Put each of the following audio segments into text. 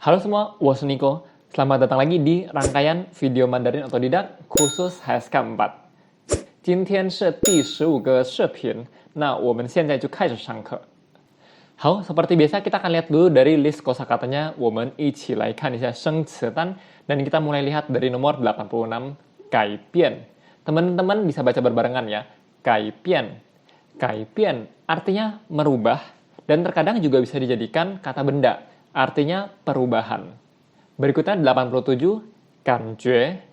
Halo semua, 我是 Nico. Selamat datang lagi di rangkaian video Mandarin Otodidak khusus HSK 4. 今天是第15个视频，那我们现在就开始上课。好, seperti biasa kita akan lihat dulu dari list kosakatanya. 我们一起来看一下生词单 dan kita mulai lihat dari nomor 86, 改变. Teman-teman bisa baca berbarengan ya. 改变. 改变 artinya merubah dan terkadang juga bisa dijadikan kata benda, artinya perubahan. Berikutnya 87, 感觉.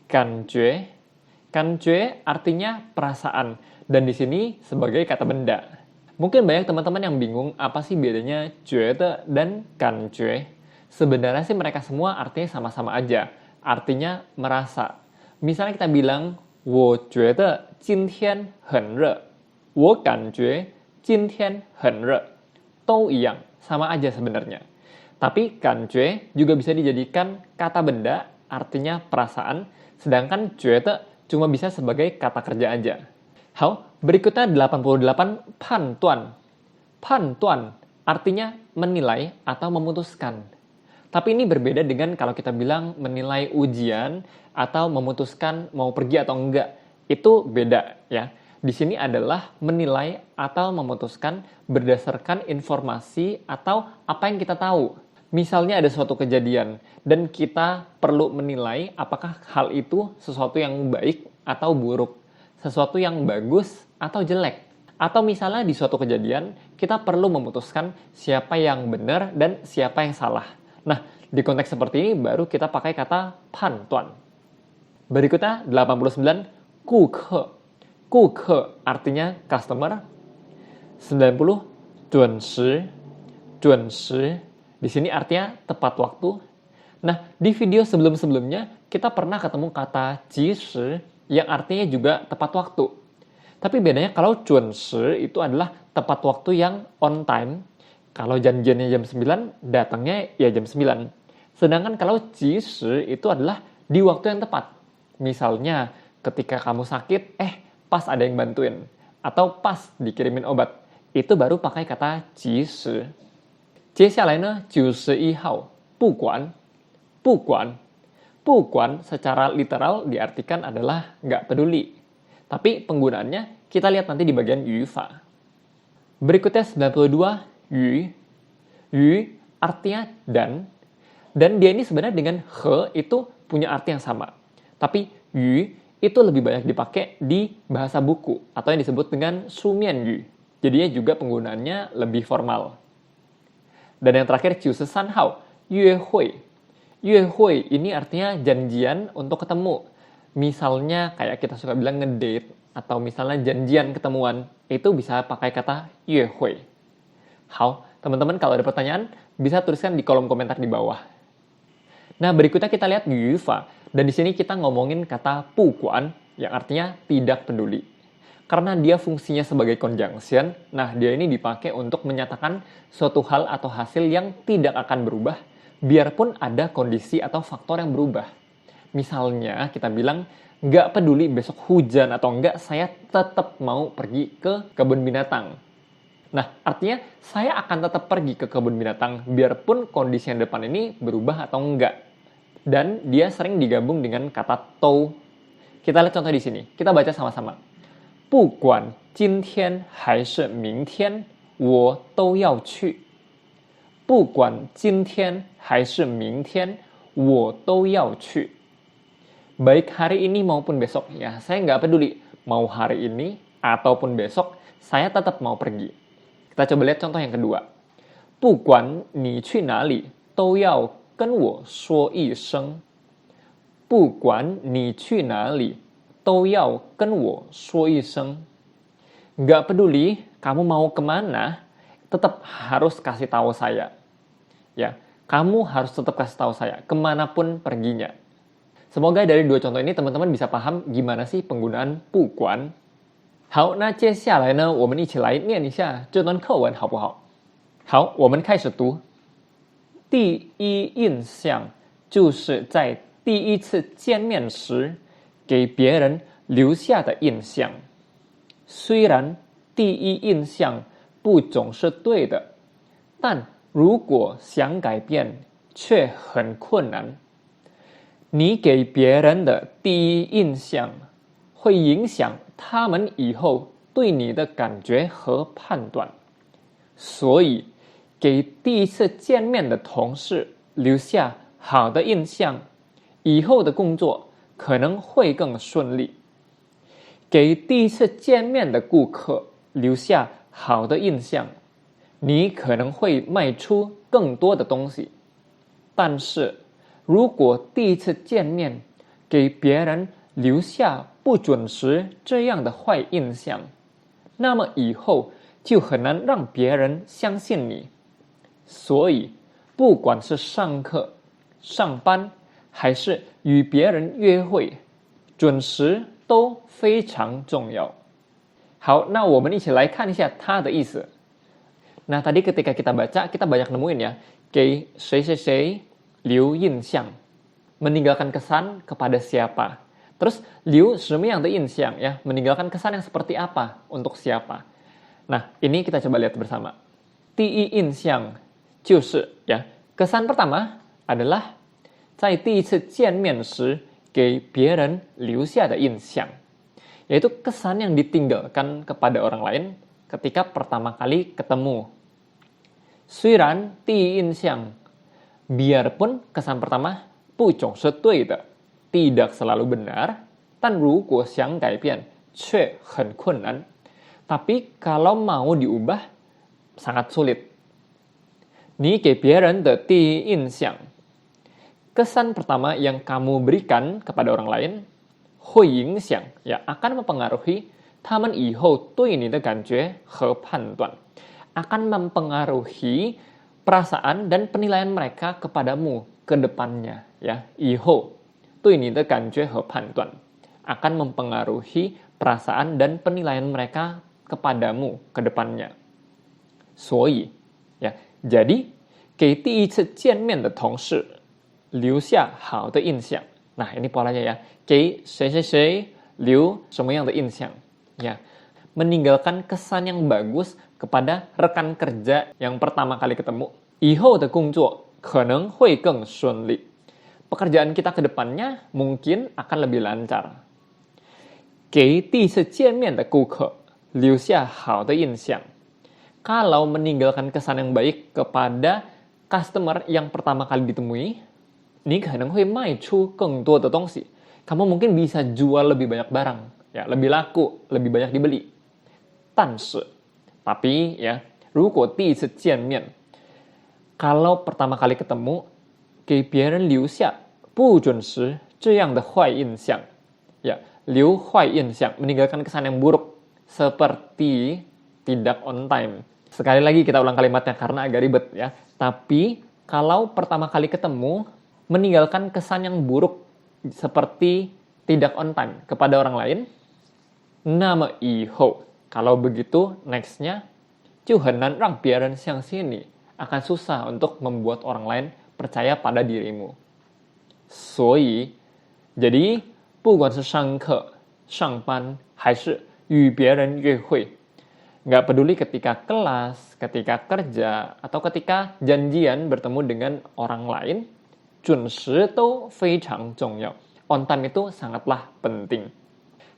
感觉. 感觉 artinya perasaan dan di sini sebagai kata benda. Mungkin banyak teman-teman yang bingung apa sih bedanya 觉得 dan 感觉. Sebenarnya sih mereka semua artinya sama-sama aja, artinya merasa. Misalnya kita bilang 我觉得今天很热，我感觉今天很热，都一样, sama aja sebenarnya. Tapi 感觉 juga bisa dijadikan kata benda, artinya perasaan, sedangkan 觉得 cuma bisa sebagai kata kerja aja. 好, berikutnya 88, 判断. 判断 artinya menilai atau memutuskan. Tapi ini berbeda dengan kalau kita bilang menilai ujian atau memutuskan mau pergi atau enggak. Itu beda ya. Di sini adalah menilai atau memutuskan berdasarkan informasi atau apa yang kita tahu. Misalnya ada suatu kejadian dan kita perlu menilai apakah hal itu sesuatu yang baik atau buruk, sesuatu yang bagus atau jelek. Atau misalnya di suatu kejadian kita perlu memutuskan siapa yang benar dan siapa yang salah. Nah, di konteks seperti ini baru kita pakai kata 判断. Berikutnya 89, 顾客. 顾客 artinya customer. 90, 准时. 准时 di sini artinya tepat waktu. Nah, di video sebelum-sebelumnya kita pernah ketemu kata 及时 yang artinya juga tepat waktu. Tapi bedanya kalau 准时 itu adalah tepat waktu yang on time. Kalau janjiannya jam 9, datangnya ya jam 9. Sedangkan kalau 及时 itu adalah di waktu yang tepat. Misalnya ketika kamu sakit, pas ada yang bantuin. Atau pas dikirimin obat. Itu baru pakai kata 及时. 接下来呢, 91号, 不管. 不管. 不管 secara literal diartikan adalah nggak peduli. Tapi penggunaannya kita lihat nanti di bagian 语法. Berikutnya 92, 鱼. 鱼 artinya dan. Dan dia ini sebenarnya dengan he itu punya arti yang sama. Tapi 鱼 itu lebih banyak dipakai di bahasa buku atau yang disebut dengan 书面语. Jadinya juga penggunaannya lebih formal. Dan yang terakhir 93号, 约会. 约会 ini artinya janjian untuk ketemu. Misalnya kayak kita suka bilang ngedate atau misalnya janjian ketemuan, itu bisa pakai kata 约会. 好, teman-teman kalau ada pertanyaan bisa tuliskan di kolom komentar di bawah. Nah, berikutnya kita lihat 语法. Dan di sini kita ngomongin kata 不管 yang artinya tidak peduli. Karena dia fungsinya sebagai conjunction, nah dia ini dipakai untuk menyatakan suatu hal atau hasil yang tidak akan berubah, biarpun ada kondisi atau faktor yang berubah. Misalnya kita bilang, nggak peduli besok hujan atau enggak, saya tetap mau pergi ke kebun binatang. Nah, artinya saya akan tetap pergi ke kebun binatang, biarpun kondisi yang depan ini berubah atau enggak. Dan dia sering digabung dengan kata tou. Kita lihat contoh di sini. Kita baca sama-sama. 不管今天还是明天，我都要去。不管今天还是明天，我都要去。Baik hari ini maupun besok, ya saya nggak peduli. Mau hari ini ataupun besok, saya tetap mau pergi. Kita coba lihat contoh yang kedua. 不管你去哪里，都要跟我说一声。不管你去哪里，都要跟我说一声. Nggak peduli kamu mau kemana, tetap harus kasih tahu saya. Ya, kamu harus tetap kasih tahu saya kemanapun perginya. Semoga dari dua contoh ini teman-teman bisa paham gimana sih penggunaan 不管. 好，那接下来呢，我们一起来念一下这段课文好不好？好，我们开始读。第一印象就是在第一次见面时给别人留下的印象。虽然第一印象不总是对的，但如果想改变却很困难。你给别人的第一印象会影响他们以后对你的感觉和判断。所以，给第一次见面的同事留下好的印象，以后的工作可能会更顺利。给第一次见面的顾客留下好的印象，你可能会卖出更多的东西。但是，如果第一次见面给别人留下不准时这样的坏印象，那么以后就很难让别人相信你。所以，不管是上课、上班，还是与别人约会，准时都非常重要。好，那我们一起来看一下它的意思。Nah, tadi ketika kita baca, kita banyak nemuin ya, 给谁谁谁留印象, meninggalkan kesan kepada siapa. Terus, 留什么样的印象 ya, meninggalkan kesan yang seperti apa untuk siapa. Nah, ini kita coba lihat bersama. 第一印象就是 ya, kesan pertama adalah 在第一次见面时给别人留下的印象, yaitu kesan yang ditinggalkan kepada orang lain ketika pertama kali ketemu. 虽然第一印象 biarpun kesan pertama 不总是对的, tidak selalu benar, 但如果想改变却很困难. Tapi kalau mau diubah sangat sulit. 你给别人的第一印象, kesan pertama yang kamu berikan kepada orang lain 会影响 ya, akan mempengaruhi 他们以后对你的感觉和判断, akan mempengaruhi perasaan dan penilaian mereka kepadamu ke depannya ya, 以后对你的感觉和判断 akan mempengaruhi perasaan dan penilaian mereka kepadamu ke depannya. 所以 ya, jadi 给第一次见面的同事留下好的印象. Nah, ini polanya ya. 给谁谁谁留什么样的印象? Ya, meninggalkan kesan yang bagus kepada rekan kerja yang pertama kali ketemu. 以后的工作可能会更顺利. Pekerjaan kita ke depannya mungkin akan lebih lancar. 给第一次见面的顾客留下好的印象. Kalau meninggalkan kesan yang baik kepada customer yang pertama kali ditemui, 你可能会卖出更多的东西. Kamu mungkin bisa jual lebih banyak barang, ya, lebih laku, lebih banyak dibeli. 但是, tapi ya, 如果第一次见面, kalau pertama kali ketemu, 给别人留下不准时这样的坏印象. Ya, 留坏印象, meninggalkan kesan yang buruk, seperti tidak on time. Sekali lagi kita ulang kalimatnya karena agak ribet ya. Tapi kalau pertama kali ketemu, meninggalkan kesan yang buruk seperti tidak on time kepada orang lain, 那么以后 kalau begitu next-nya 就很难让别人相信你, akan susah untuk membuat orang lain percaya pada dirimu. 所以 jadi 不管是上课、上班还是与别人约会, nggak peduli ketika kelas, ketika kerja, atau ketika janjian bertemu dengan orang lain, 准时都非常重要. On time itu sangatlah penting.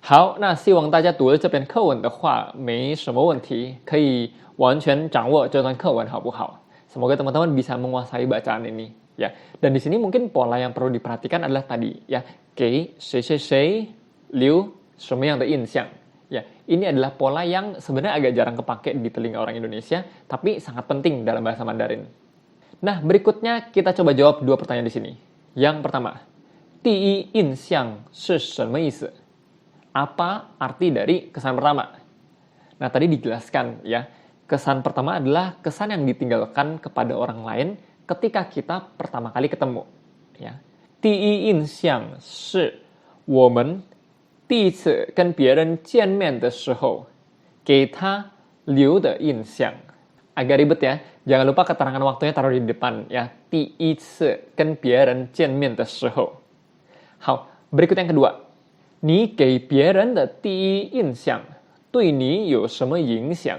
好，那希望大家读了这篇课文的话没什么问题，可以完全掌握这段课文好不好? Semoga teman-teman bisa menguasai bacaan ini ya. Dan di sini mungkin pola yang perlu diperhatikan adalah tadi ya, 给谁谁谁留什么样的印象. Ya, ini adalah pola yang sebenarnya agak jarang kepake di telinga orang Indonesia, tapi sangat penting dalam bahasa Mandarin. Nah, berikutnya kita coba jawab dua pertanyaan di sini. Yang pertama, 第一印象是什么意思? Apa arti dari kesan pertama? Nah, tadi dijelaskan ya, kesan pertama adalah kesan yang ditinggalkan kepada orang lain ketika kita pertama kali ketemu. Ya, 第一印象是我们第一次跟别人见面的时候给他留的印象. Agak ribet ya, jangan lupa keterangan waktunya taruh di depan ya. 第一次跟别人见面的时候. 好, berikut yang kedua. 你给别人的第一印象对你有什么影响?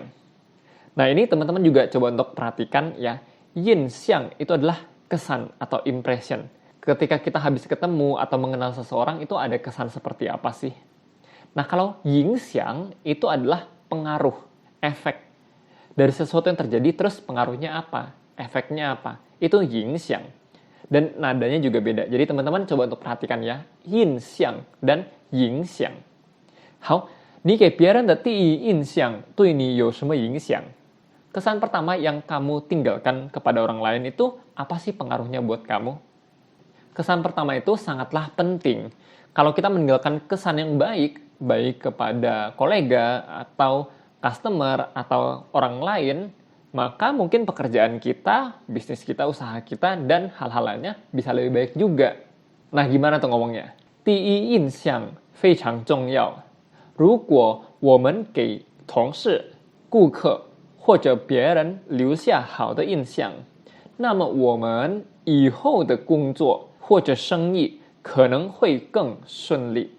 Nah, ini teman-teman juga coba untuk perhatikan ya. 印象 itu adalah kesan atau impression. Ketika kita habis ketemu atau mengenal seseorang, itu ada kesan seperti apa sih? Nah, kalau yingxiang itu adalah pengaruh, efek. Dari sesuatu yang terjadi, terus pengaruhnya apa? Efeknya apa? Itu yingxiang. Dan nadanya juga beda. Jadi teman-teman coba untuk perhatikan ya. Yinxiang dan yingxiang. 好，你给别人的第一印象对你有什么影响？ Kesan pertama yang kamu tinggalkan kepada orang lain itu apa sih pengaruhnya buat kamu? Kesan pertama itu sangatlah penting. Kalau kita meninggalkan kesan yang baik, baik kepada kolega atau customer atau orang lain, maka mungkin pekerjaan kita, bisnis kita, usaha kita, dan hal-hal lainnya bisa lebih baik juga. Nah, gimana tuh ngomongnya? 第一印象非常重要。如果我们给同事、顾客或者别人留下好的印象，那么我们以后的工作或者生意可能会更顺利。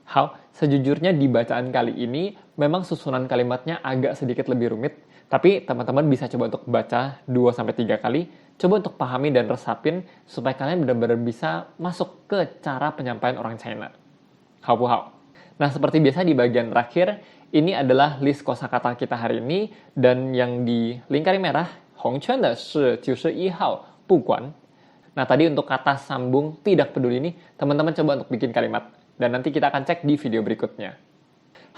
好, sejujurnya di bacaan kali ini memang susunan kalimatnya agak sedikit lebih rumit, tapi teman-teman bisa coba untuk baca 2-3 kali, coba untuk pahami dan resapin supaya kalian benar-benar bisa masuk ke cara penyampaian orang China. Hao bu hao. Nah, seperti biasa di bagian terakhir, ini adalah list kosakata kita hari ini, dan yang di lingkari merah, Hongquan de shi 91号不管. Nah, tadi untuk kata sambung tidak peduli ini, teman-teman coba untuk bikin kalimat. Dan nanti kita akan cek di video berikutnya.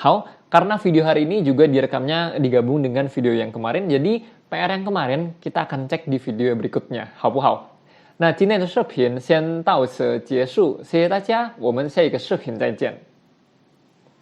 Hao, karena video hari ini juga direkamnya digabung dengan video yang kemarin, jadi PR yang kemarin kita akan cek di video berikutnya. Hao bu hao? 那今天的视频先到此结束，谢谢大家，我们下一个视频再见。